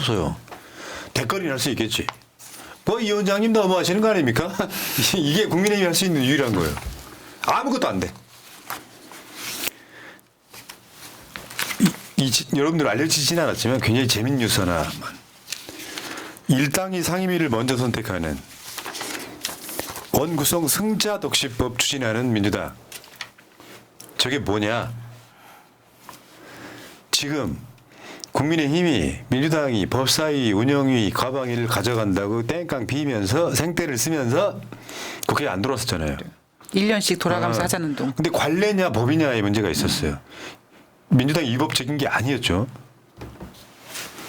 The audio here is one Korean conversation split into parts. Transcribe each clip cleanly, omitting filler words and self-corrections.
없어요. 대거리 할 수 있겠지. 뭐 이 위원장님 너무 하시는 거 아닙니까? 이게 국민의힘이 할 수 있는 유일한 거예요. 아무것도 안 돼. 여러분들 알려지진 않았지만 굉장히 재밌는 뉴스 하나만. 일당이 상임위를 먼저 선택하는 원구성 승자독시법 추진하는 민주당. 저게 뭐냐? 지금 국민의힘이 민주당이 법사위 운영위 과방위를 가져간다고 땡깡 비면서 생떼를 쓰면서 국회에 안 들어왔었잖아요. 1년씩 돌아가면서 하자는 동. 근데 관례냐 법이냐의 문제가 있었어요. 민주당이 위법적인 게 아니었죠.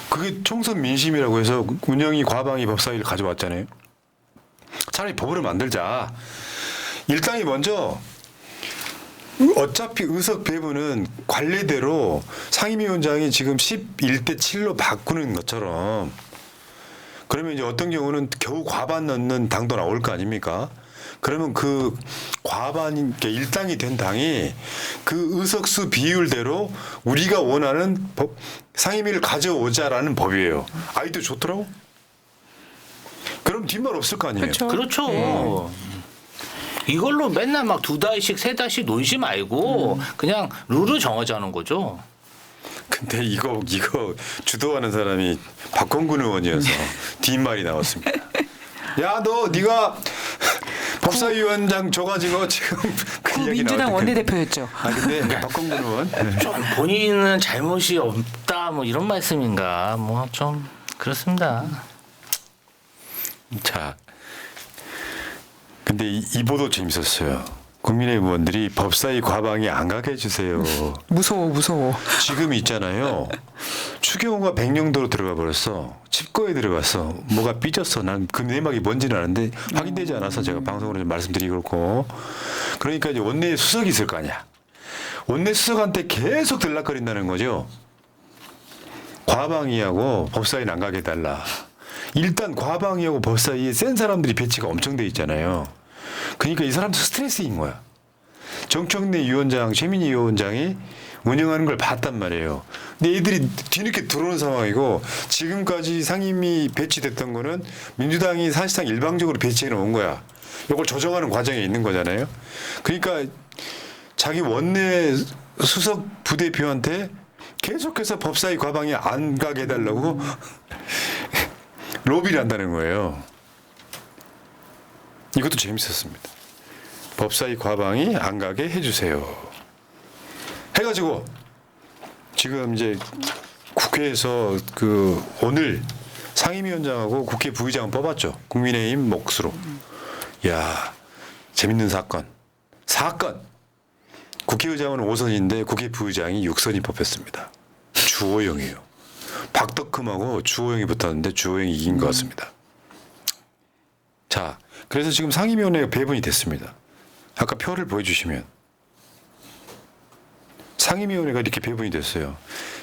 그게 총선 민심이라고 해서 운영위 과방위 법사위를 가져왔잖아요. 차라리 법으로 만들자. 일당이 먼저 어차피 의석 배분은 관례대로 상임위원장이 지금 11대 7로 바꾸는 것처럼 그러면 이제 어떤 경우는 겨우 과반 넣는 당도 나올 거 아닙니까? 그러면 그 과반 일당이 된 당이 그 의석수 비율대로 우리가 원하는 상임위를 가져오자라는 법이에요. 아이디어 좋더라고. 그럼 뒷말 없을 거 아니에요. 그렇죠. 이걸로 맨날 막 2달씩 3달씩 논시 말고 그냥 룰을 정하자는 거죠. 근데 이거 주도하는 사람이 박홍근 의원이어서 뒷말이 나왔습니다. 야, 네가 법사위원장 줘가지고 지금 그 이야기 민주당 나왔던 원내대표였죠. 근데 박홍근 의원 좀 본인은 잘못이 없다 뭐 이런 말씀인가 뭐 좀 그렇습니다. 자, 근데 이 보도 재밌었어요. 국민의힘 의원들이 법사위 과방위 안 가게 해주세요. 무서워. 지금 있잖아요. 추경호가 백령도로 들어가 버렸어. 칩거에 들어갔어. 뭐가 삐졌어. 난 그 내막이 뭔지는 아는데 확인되지 않아서 제가 방송으로 좀 말씀드리기 그렇고. 그러니까 이제 원내 수석이 있을 거 아니야. 원내 수석한테 계속 들락거린다는 거죠. 과방위하고 법사위는 안 가게 해달라. 일단 과방위하고 법사위에 센 사람들이 배치가 엄청 돼 있잖아요. 그러니까 이 사람도 스트레스인 거야. 정청래 위원장, 최민희 위원장이 운영하는 걸 봤단 말이에요. 근데 애들이 뒤늦게 들어오는 상황이고 지금까지 상임위 배치됐던 거는 민주당이 사실상 일방적으로 배치해 놓은 거야. 이걸 조정하는 과정에 있는 거잖아요. 그러니까 자기 원내 수석 부대표한테 계속해서 법사위 과방위 안 가게 해달라고 로비를 한다는 거예요. 이것도 재밌었습니다. 법사위 과방위 안 가게 해주세요. 해가지고 지금 이제 국회에서 오늘 상임위원장하고 국회 부의장은 뽑았죠. 국민의힘 몫으로. 야, 재밌는 사건. 국회의장은 5선인데 국회 부의장이 6선이 뽑혔습니다. 주호영이에요. 박덕흠하고 주호영이 붙었는데 주호영이 이긴 것 같습니다. 자, 그래서 지금 상임위원회가 배분이 됐습니다. 아까 표를 보여주시면 상임위원회가 이렇게 배분이 됐어요.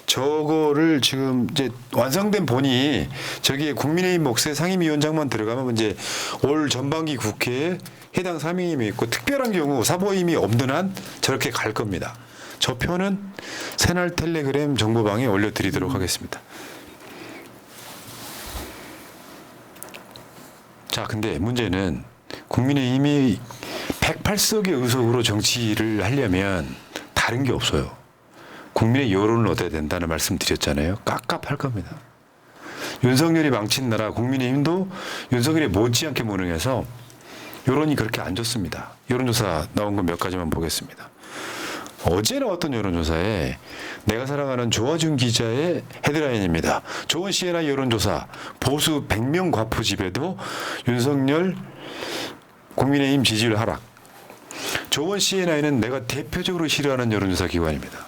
저거를 지금 이제 완성된 본이 저기에 국민의힘 몫에 상임위원장만 들어가면 이제 올 전반기 국회에 해당 상임위 있고 특별한 경우 사보임이 없는 한 저렇게 갈 겁니다. 저 표는 새날 텔레그램 정보방에 올려드리도록 하겠습니다. 자, 근데 문제는 국민의힘이 108석의 의석으로 정치를 하려면 다른 게 없어요. 국민의 여론을 얻어야 된다는 말씀 드렸잖아요. 깝깝할 겁니다. 윤석열이 망친 나라 국민의힘도 윤석열이 못지않게 무능해서 여론이 그렇게 안 좋습니다. 여론조사 나온 거 몇 가지만 보겠습니다. 어제 나왔던 여론조사에 내가 사랑하는 조화준 기자의 헤드라인입니다. 좋은 CNI 여론조사 보수 100명 과포집에도 윤석열 국민의힘 지지율 하락. 조원 CNI는 내가 대표적으로 싫어하는 여론조사 기관입니다.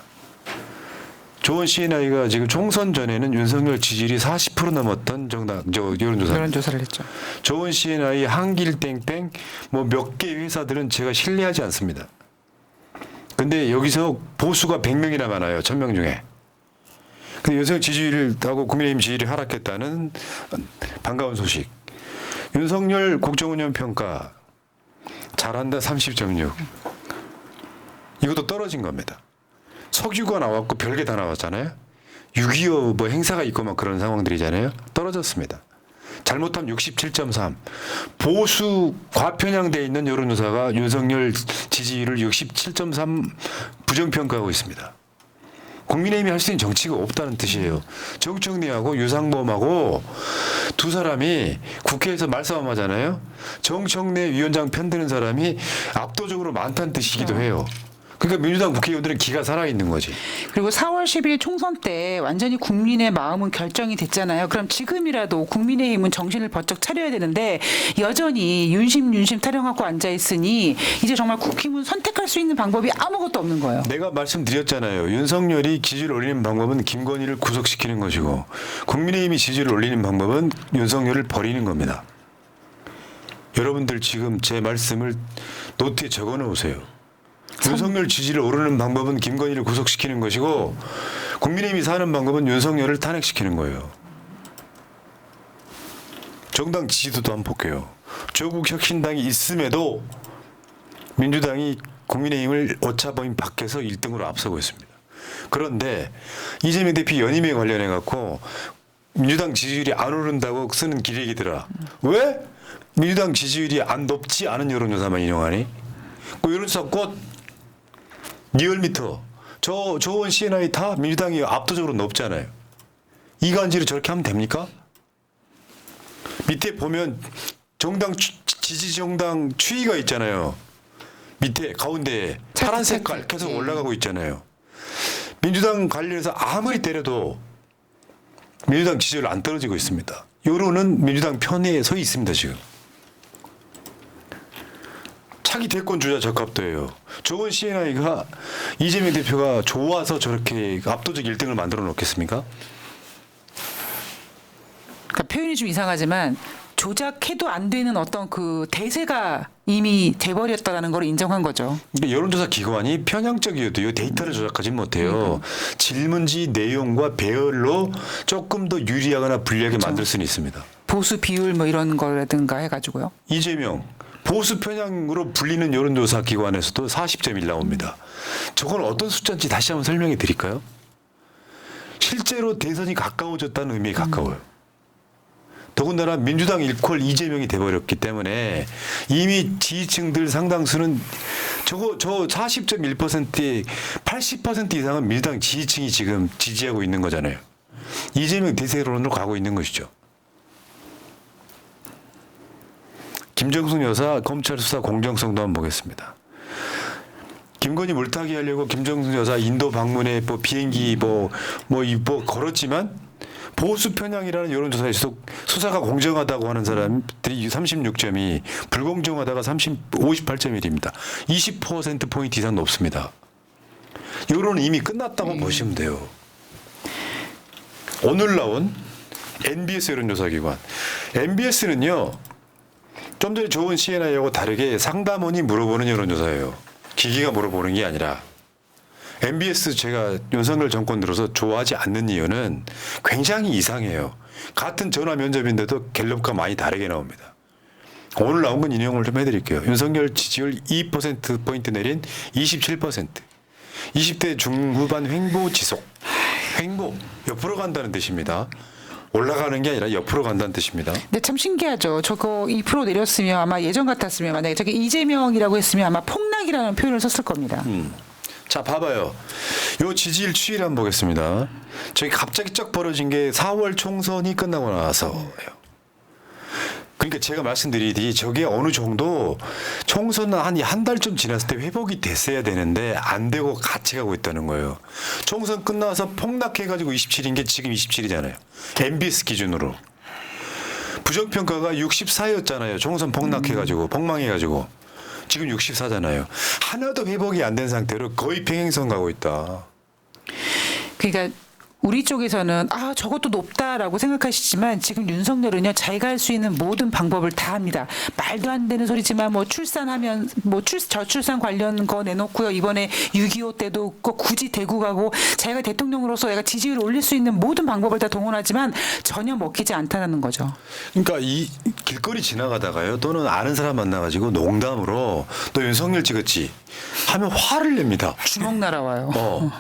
조원 CNI가 지금 총선 전에는 윤석열 지지율이 40% 넘었던 여론조사를 했죠. 조원 CNI, 한길땡땡 뭐 몇 개 회사들은 제가 신뢰하지 않습니다. 근데 여기서 보수가 100명이나 많아요. 1000명 중에. 근데 윤석열 지지율하고 국민의힘 지지율이 하락했다는 반가운 소식. 윤석열 국정운영 평가 잘한다 30.6. 이것도 떨어진 겁니다. 석유가 나왔고 별게 다 나왔잖아요. 6.25 뭐 행사가 있고 막 그런 상황들이잖아요. 떨어졌습니다. 잘못하면 67.3. 보수 과편향돼 있는 여론조사가 윤석열 지지율을 67.3 부정평가하고 있습니다. 국민의힘이 할 수 있는 정치가 없다는 뜻이에요. 정청래하고 유상범하고 두 사람이 국회에서 말싸움하잖아요. 정청래 위원장 편드는 사람이 압도적으로 많다는 뜻이기도 해요. 그러니까 민주당 국회의원들은 기가 살아있는 거지. 그리고 4월 10일 총선 때 완전히 국민의 마음은 결정이 됐잖아요. 그럼 지금이라도 국민의힘은 정신을 번쩍 차려야 되는데 여전히 윤심 타령하고 앉아 있으니 이제 정말 국힘은 선택할 수 있는 방법이 아무것도 없는 거예요. 내가 말씀드렸잖아요. 윤석열이 지지를 올리는 방법은 김건희를 구속시키는 것이고 국민의힘이 지지를 올리는 방법은 윤석열을 버리는 겁니다. 여러분들 지금 제 말씀을 노트에 적어놓으세요. 윤석열 지지를 오르는 방법은 김건희를 구속시키는 것이고 국민의힘이 사는 방법은 윤석열을 탄핵시키는 거예요. 정당 지지도도 한번 볼게요. 조국 혁신당이 있음에도 민주당이 국민의힘을 오차범위 밖에서 1등으로 앞서고 있습니다. 그런데 이재명 대표 연임에 관련해 갖고 민주당 지지율이 안 오른다고 쓰는 기레기들아. 왜? 민주당 지지율이 안 높지 않은 여론조사만 인용하니? 그 여론조사 꽃 리얼미터 조원 CNI 다 민주당이 압도적으로 높잖아요. 이간질을 저렇게 하면 됩니까? 밑에 보면 정당 지지 정당 추이가 있잖아요. 밑에 가운데 파란 색깔 계속 올라가고 있잖아요. 민주당 관련해서 아무리 때려도 민주당 지지율 안 떨어지고 있습니다. 여론은 민주당 편에 서 있습니다 지금. 차기 대권 주자 적합도예요. 조원 CNI가 이재명 대표가 좋아서 저렇게 압도적 1등을 만들어 놓겠습니까? 그러니까 표현이 좀 이상하지만 조작해도 안 되는 어떤 그 대세가 이미 돼버렸다는 걸 인정한 거죠. 근데 여론조사 기관이 편향적이어도요 데이터를 조작하지 못해요. 질문지 내용과 배열로 조금 더 유리하거나 불리하게 만들 수는 있습니다. 보수 비율 뭐 이런 거라든가 해가지고요. 이재명 보수 편향으로 불리는 여론조사 기관에서도 40.1 나옵니다. 저건 어떤 숫자인지 다시 한번 설명해 드릴까요? 실제로 대선이 가까워졌다는 의미에 가까워요. 더군다나 민주당 일컬 이재명이 돼버렸기 때문에 이미 지지층들 상당수는 저 40.1%의 80% 이상은 민주당 지지층이 지금 지지하고 있는 거잖아요. 이재명 대세론으로 가고 있는 것이죠. 김정숙 여사 검찰 수사 공정성도 한번 보겠습니다. 김건희 물타기 하려고 김정숙 여사 인도 방문에 뭐 비행기 뭐 걸었지만 보수 편향이라는 여론조사에서도 수사가 공정하다고 하는 사람들이 36점이 불공정하다가 58.1입니다. 20% 포인트 이상 높습니다. 여론은 이미 끝났다고 보시면 돼요. 오늘 나온 NBS 여론조사기관. NBS는요. 좀 전에 좋은 CNI하고 다르게 상담원이 물어보는 여론조사예요. 기기가 물어보는 게 아니라. MBS 제가 윤석열 정권 들어서 좋아하지 않는 이유는 굉장히 이상해요. 같은 전화 면접인데도 갤럽과 많이 다르게 나옵니다. 오늘 나온 건 인용을 좀 해드릴게요. 윤석열 지지율 2%포인트 내린 27%. 20대 중후반 횡보 지속. 횡보. 옆으로 간다는 뜻입니다. 올라가는 게 아니라 옆으로 간다는 뜻입니다. 근데 참 신기하죠. 저거 2% 내렸으면 아마 예전 같았으면 만약에 저게 이재명이라고 했으면 아마 폭락이라는 표현을 썼을 겁니다. 자, 봐봐요. 요 지지율 추이를 한번 보겠습니다. 저기 갑자기 쩍 벌어진 게 4월 총선이 끝나고 나서예요. 그러니까 제가 말씀드리니 저게 어느 정도 총선 한 달쯤 지났을 때 회복이 됐어야 되는데 안 되고 같이 가고 있다는 거예요. 총선 끝나서 폭락해가지고 27인 게 지금 27이잖아요. MBS 기준으로. 부정평가가 64였잖아요. 총선 폭락해가지고 폭망해가지고. 지금 64잖아요. 하나도 회복이 안 된 상태로 거의 평행선 가고 있다. 그러니까 우리 쪽에서는 저것도 높다라고 생각하시지만 지금 윤석열은요 자기가 할 수 있는 모든 방법을 다 합니다. 말도 안 되는 소리지만 뭐 출산하면 저출산 관련 거 내놓고요. 이번에 6.25 때도 굳이 대구 가고 자기가 대통령으로서 내가 지지율을 올릴 수 있는 모든 방법을 다 동원하지만 전혀 먹히지 않다는 거죠. 그러니까 이 길거리 지나가다가요 또는 아는 사람 만나가지고 농담으로 너 윤석열 찍었지 하면 화를 냅니다. 주먹 날아와요.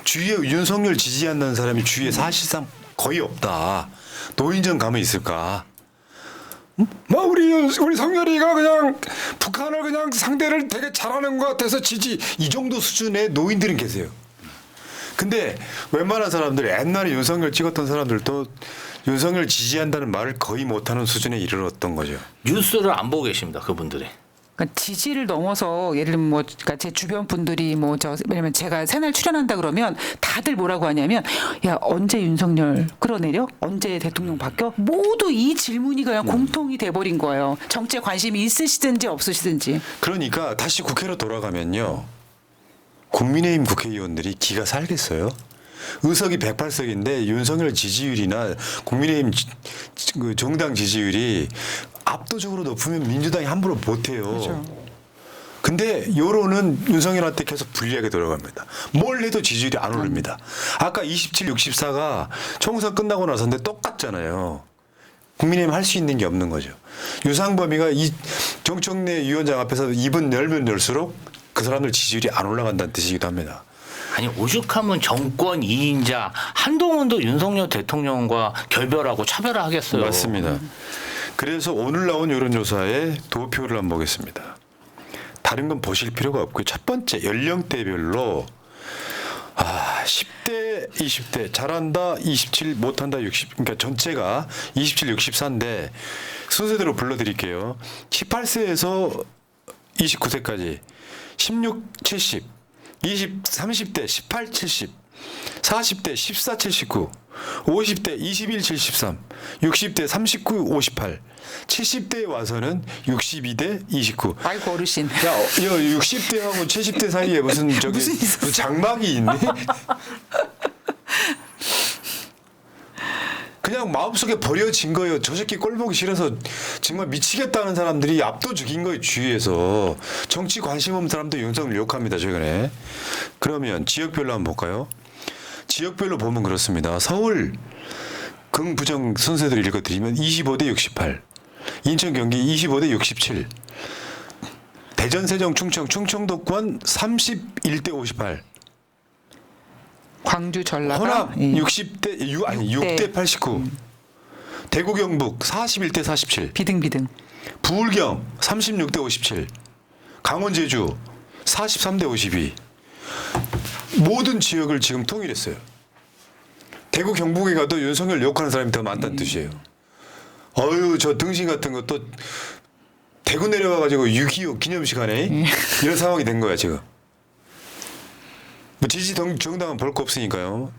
주위에 윤석열 지지한다는 사람이 주위에 사실상 거의 없다. 노인정 가면 있을까? 뭐 우리 성열이가 그냥 북한을 그냥 상대를 되게 잘하는 것 같아서 지지 이 정도 수준의 노인들은 계세요. 근데 웬만한 사람들 옛날에 윤석열 찍었던 사람들도 윤석열 지지한다는 말을 거의 못하는 수준에 이르렀던 거죠. 뉴스를 안 보고 계십니다. 그분들이. 그러니까 지지를 넘어서 예를 들면 뭐 그러니까 제 주변 분들이 뭐 왜냐면 제가 새날 출연한다 그러면 다들 뭐라고 하냐면 야 언제 윤석열 끌어내려? 언제 대통령 바뀌어? 모두 이 질문이 그냥 공통이 돼버린 거예요. 정치에 관심이 있으시든지 없으시든지. 그러니까 다시 국회로 돌아가면요. 국민의힘 국회의원들이 기가 살겠어요. 의석이 108석인데 윤석열 지지율이나 국민의힘 그 정당 지지율이 압도적으로 높으면 민주당이 함부로 못해요. 그렇죠. 근데 여론은 윤석열한테 계속 불리하게 돌아갑니다. 뭘 해도 지지율이 안 오릅니다. 아까 27, 64가 총선 끝나고 나서인데 똑같잖아요. 국민의힘 할 수 있는 게 없는 거죠. 유상범이가 이 정청래 위원장 앞에서 입은 열면 열수록 그 사람들 지지율이 안 올라간다는 뜻이기도 합니다. 아니 오죽하면 정권 2인자 한동훈도 윤석열 대통령과 결별하고 차별화하겠어요. 맞습니다. 그래서 오늘 나온 여론조사의 도표를 한번 보겠습니다. 다른 건 보실 필요가 없고요. 첫 번째 연령대별로 10대, 20대 잘한다 27, 못한다 60. 그러니까 전체가 27, 64인데 순서대로 불러드릴게요. 18세에서 29세까지 16, 70, 20, 30대 18, 70, 40대 14, 79, 50대 21, 73, 60대 39, 58, 70대에 와서는 62대 29. 아이고 어르신. 야, 60대하고 70대 사이에 무슨 저기 무슨 있었어? 장막이 있네. 그냥 마음속에 버려진 거예요. 저 새끼 꼴 보기 싫어서 정말 미치겠다는 사람들이 압도적인 거예요. 주위에서. 정치 관심 없는 사람도 윤석열 욕합니다. 최근에. 그러면 지역별로 한번 볼까요? 지역별로 보면 그렇습니다. 서울 긍부정 순서대로 읽어드리면 25대 68, 인천 경기 25대 67, 대전 세종 충청도권 31대 58, 광주 전라가 호남 예. 6대 89, 대구 경북 41대 47, 비등비등. 부울경 36대 57, 강원 제주 43대 52. 모든 지역을 지금 통일했어요. 대구 경북에 가도 윤석열 욕하는 사람이 더 많다는 뜻이에요. 어유 저 등신 같은 것도 대구 내려와가지고 6.25 기념식 하네. 이런 상황이 된 거야 지금. 뭐 지지 정당은 볼 거 없으니까요.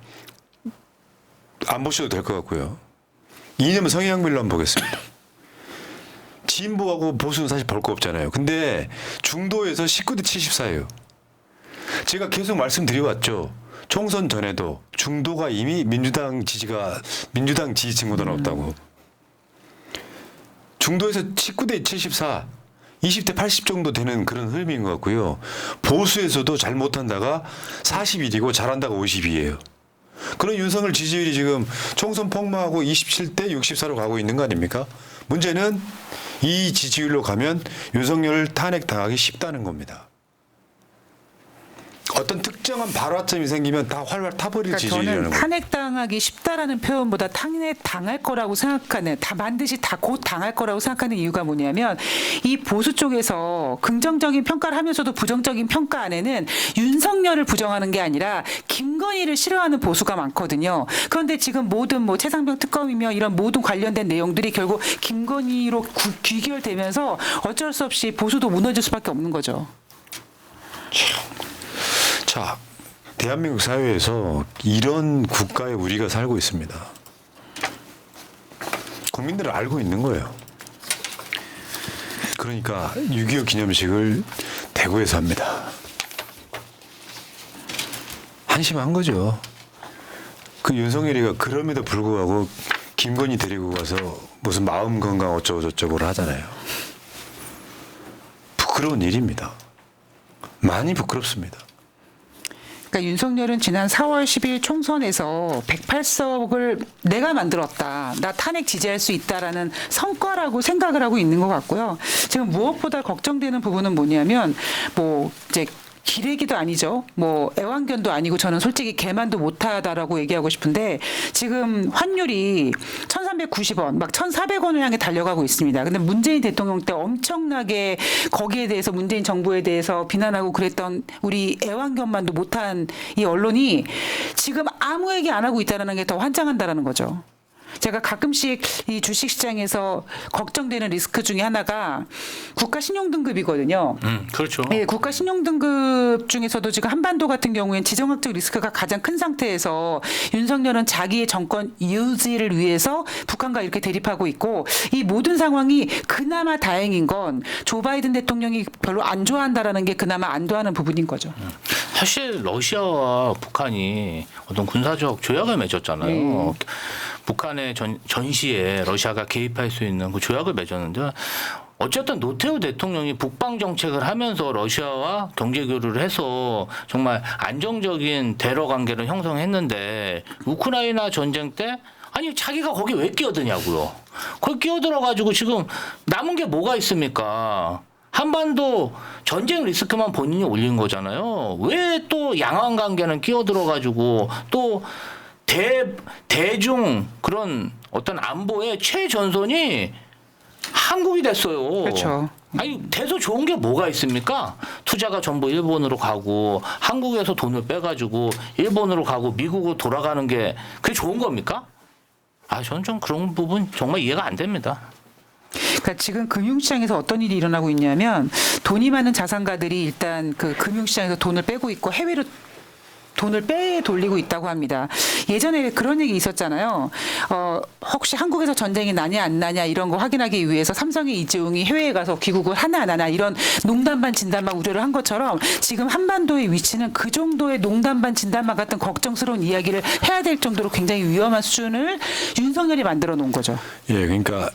안 보셔도 될 것 같고요. 이념 성향별로 한번 보겠습니다. 진보하고 보수는 사실 볼 거 없잖아요. 근데 중도에서 19대 74예요. 제가 계속 말씀드려왔죠. 총선 전에도 중도가 이미 민주당 지지 친구도 없다고. 중도에서 19대 74, 20대 80 정도 되는 그런 흐름인 것 같고요. 보수에서도 잘 못한다가 41이고 잘한다가 52예요. 그런 윤석열 지지율이 지금 총선 폭망하고 27대 64로 가고 있는 거 아닙니까? 문제는 이 지지율로 가면 윤석열을 탄핵당하기 쉽다는 겁니다. 어떤 특정한 발화점이 생기면 다 활활 타버릴 그러니까 지지율이라는 저는 거예요. 탄핵당하기 쉽다라는 표현보다 탄핵당할 거라고 생각하는 반드시 다 곧 당할 거라고 생각하는 이유가 뭐냐면 이 보수 쪽에서 긍정적인 평가를 하면서도 부정적인 평가 안에는 윤석열을 부정하는 게 아니라 김건희를 싫어하는 보수가 많거든요. 그런데 지금 모든 뭐 최상병 특검이며 이런 모든 관련된 내용들이 결국 김건희로 귀결되면서 어쩔 수 없이 보수도 무너질 수밖에 없는 거죠. 자, 대한민국 사회에서 이런 국가에 우리가 살고 있습니다. 국민들은 알고 있는 거예요. 그러니까 6.25 기념식을 대구에서 합니다. 한심한 거죠. 그 윤석열이가 그럼에도 불구하고 김건희 데리고 가서 무슨 마음 건강 어쩌고 저쩌고를 하잖아요. 부끄러운 일입니다. 많이 부끄럽습니다. 그러니까 윤석열은 지난 4월 10일 총선에서 108석을 내가 만들었다. 나 탄핵 지지할 수 있다라는 성과라고 생각을 하고 있는 것 같고요. 지금 무엇보다 걱정되는 부분은 뭐냐면 뭐 이제 기레기도 아니죠. 뭐 애완견도 아니고 저는 솔직히 개만도 못하다라고 얘기하고 싶은데 지금 환율이 1,390원, 막 1,400원을 향해 달려가고 있습니다. 근데 문재인 대통령 때 엄청나게 거기에 대해서 문재인 정부에 대해서 비난하고 그랬던 우리 애완견만도 못한 이 언론이 지금 아무 얘기 안 하고 있다는 게 더 환장한다라는 거죠. 제가 가끔씩 이 주식시장에서 걱정되는 리스크 중에 하나가 국가 신용등급이거든요. 그렇죠. 예, 국가 신용등급 중에서도 지금 한반도 같은 경우엔 지정학적 리스크가 가장 큰 상태에서 윤석열은 자기의 정권 유지를 위해서 북한과 이렇게 대립하고 있고 이 모든 상황이 그나마 다행인 건 조 바이든 대통령이 별로 안 좋아한다라는 게 그나마 안도하는 부분인 거죠. 사실 러시아와 북한이 어떤 군사적 조약을 맺었잖아요. 북한의 전시에 러시아가 개입할 수 있는 그 조약을 맺었는데 어쨌든 노태우 대통령이 북방 정책을 하면서 러시아와 경제 교류를 해서 정말 안정적인 대러 관계를 형성했는데 우크라이나 전쟁 때 아니 자기가 거기 왜 끼어드냐고요. 거기 끼어들어 가지고 지금 남은 게 뭐가 있습니까? 한반도 전쟁 리스크만 본인이 올린 거잖아요. 왜 또 양안 관계는 끼어들어 가지고 또 대중 그런 어떤 안보의 최전선이 한국이 됐어요. 그렇죠. 아니 돼서 좋은 게 뭐가 있습니까? 투자가 전부 일본으로 가고 한국에서 돈을 빼가지고 일본으로 가고 미국으로 돌아가는 게 그게 좋은 겁니까? 아 저는 좀 그런 부분 정말 이해가 안 됩니다. 그러니까 지금 금융시장에서 어떤 일이 일어나고 있냐면 돈이 많은 자산가들이 일단 그 금융시장에서 돈을 빼고 있고 해외로 돈을 빼돌리고 있다고 합니다. 예전에 그런 얘기 있었잖아요. 혹시 한국에서 전쟁이 나냐 안 나냐 이런 거 확인하기 위해서 삼성의 이재용이 해외에 가서 귀국을 하나 안 하나 이런 농담 반 진담 반 우려를 한 것처럼 지금 한반도의 위치는 그 정도의 농담 반 진담 반 같은 걱정스러운 이야기를 해야 될 정도로 굉장히 위험한 수준을 윤석열이 만들어 놓은 거죠. 예, 그러니까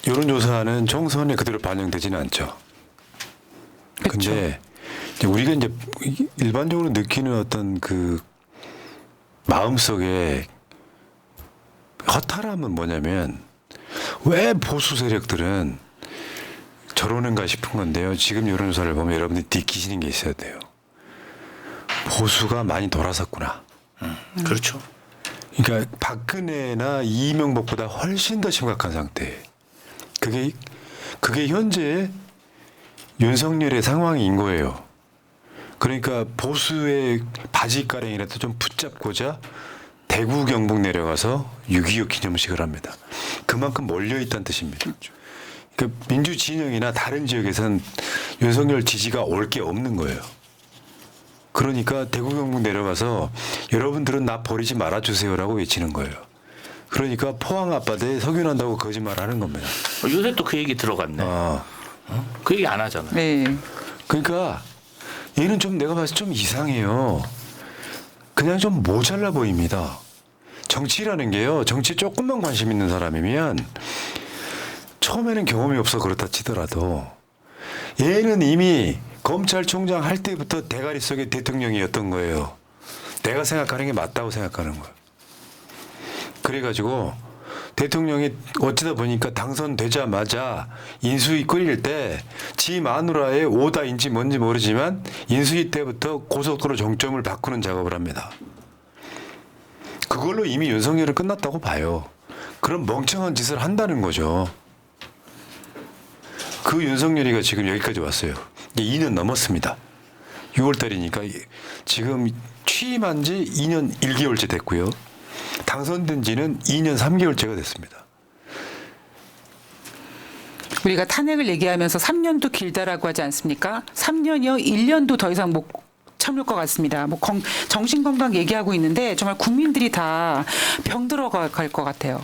여론조사는 총선에 그대로 반영되지는 않죠. 그쵸. 근데 이제 우리가 이제 일반적으로 느끼는 어떤 그 마음속에 허탈함은 뭐냐면 왜 보수 세력들은 저러는가 싶은 건데요. 지금 여론조사를 보면 여러분들이 느끼시는 게 있어야 돼요. 보수가 많이 돌아섰구나. 그렇죠. 그러니까 박근혜나 이명박보다 훨씬 더 심각한 상태. 그게 현재 윤석열의 상황인 거예요. 그러니까 보수의 바지가랑이라도 좀 붙잡고자 대구 경북 내려가서 6.25 기념식을 합니다. 그만큼 몰려있다는 뜻입니다. 그러니까 민주 진영이나 다른 지역에서는 윤석열 지지가 올 게 없는 거예요. 그러니까 대구 경북 내려가서 여러분들은 나 버리지 말아주세요라고 외치는 거예요. 그러니까 포항 앞바다에 석유난다고 거짓말하는 겁니다. 요새 또 그 얘기 들어갔네. 그 얘기 안 하잖아요. 네. 그러니까 얘는 좀 내가 봤을 때 좀 이상해요. 그냥 좀 모자라 보입니다. 정치라는 게요. 정치에 조금만 관심 있는 사람이면 처음에는 경험이 없어 그렇다 치더라도 얘는 이미 검찰총장 할 때부터 대가리 속에 대통령이었던 거예요. 내가 생각하는 게 맞다고 생각하는 거예요. 그래가지고 대통령이 어쩌다 보니까 당선되자마자 인수위 끓일 때 지 마누라의 오다인지 뭔지 모르지만 인수위 때부터 고속도로 정점을 바꾸는 작업을 합니다. 그걸로 이미 윤석열은 끝났다고 봐요. 그런 멍청한 짓을 한다는 거죠. 그 윤석열이가 지금 여기까지 왔어요. 이제 2년 넘었습니다. 6월달이니까 지금 취임한 지 2년 1개월째 됐고요. 당선된 지는 2년 3개월째가 됐습니다. 우리가 탄핵을 얘기하면서 3년도 길다라고 하지 않습니까? 3년이요, 1년도 더 이상 못 참을 것 같습니다. 뭐 정신건강 얘기하고 있는데 정말 국민들이 다 병들어 갈 것 같아요.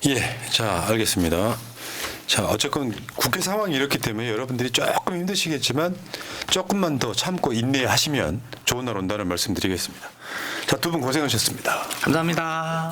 예, 자 알겠습니다. 자 어쨌건 국회 상황이 이렇기 때문에 여러분들이 조금 힘드시겠지만 조금만 더 참고 인내하시면 좋은 날 온다는 말씀드리겠습니다. 자, 두 분 고생하셨습니다. 감사합니다.